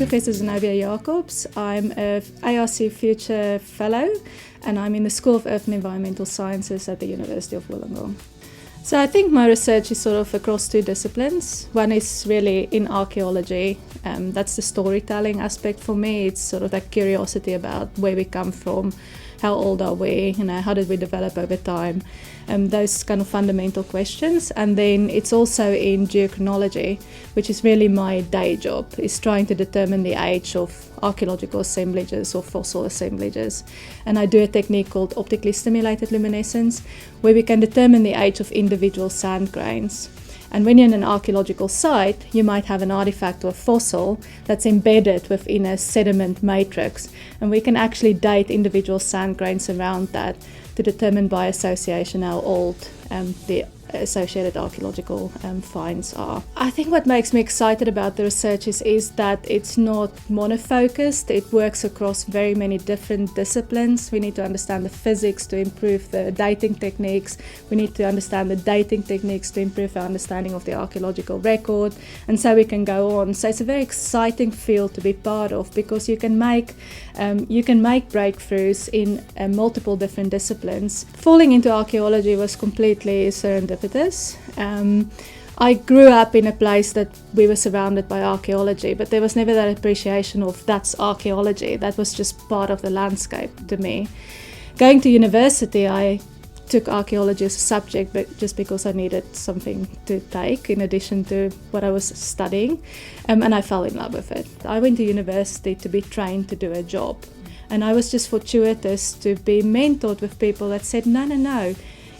Professor Zenobia Jacobs. I'm a ARC Future Fellow and I'm in the School of Earth and Environmental Sciences at the University of Wollongong. So I think my research is sort of across two disciplines. One is really in archaeology. That's the storytelling aspect for me. It's sort of that curiosity about where we come from, how old are we, how did we develop over time, those kind of fundamental questions. And then it's also in geochronology, which is really my day job, is trying to determine the age of archaeological assemblages or fossil assemblages. And I do a technique called optically stimulated luminescence, where we can determine the age of individual sand grains. And when you're in an archaeological site, you might have an artifact or a fossil that's embedded within a sediment matrix. And we can actually date individual sand grains around that to determine by association how old the associated archaeological finds are. I think what makes me excited about the research is that it's not monofocused. It works across very many different disciplines. We need to understand the physics to improve the dating techniques. We need to understand the dating techniques to improve our understanding of the archaeological record, and so we can go on. So it's a very exciting field to be part of, because you can make breakthroughs in multiple different disciplines. Falling into archaeology was completely serendipitous. I grew up in a place that we were surrounded by archaeology, but there was never that appreciation of that's archaeology. That was just part of the landscape to me. Going to university, I took archaeology as a subject, but just because I needed something to take in addition to what I was studying, and I fell in love with it. I went to university to be trained to do a job, and I was just fortuitous to be mentored with people that said, no,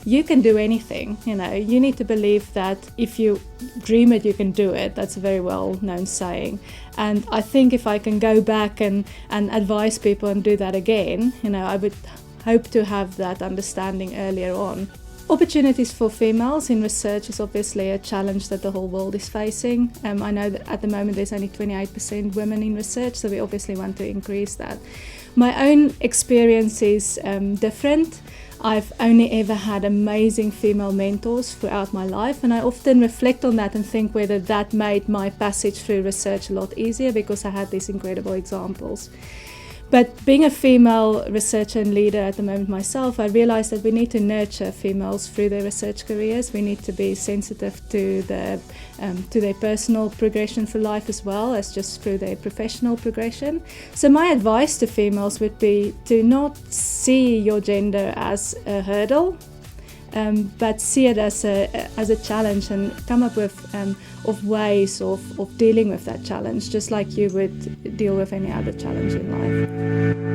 you can do anything. You need to believe that if you dream it, you can do it. That's a very well-known saying. And I think if I can go back and advise people and do that again, I would hope to have that understanding earlier on. Opportunities for females in research is obviously a challenge that the whole world is facing. I know that at the moment there's only 28% women in research, so we obviously want to increase that. My own experience is different. I've only ever had amazing female mentors throughout my life, and I often reflect on that and think whether that made my passage through research a lot easier, because I had these incredible examples. But being a female researcher and leader at the moment myself, I realized that we need to nurture females through their research careers. We need to be sensitive to their personal progression through life as well as just through their professional progression. So my advice to females would be to not see your gender as a hurdle, but see it as a challenge, and come up with ways of dealing with that challenge, just like you would deal with any other challenge in life.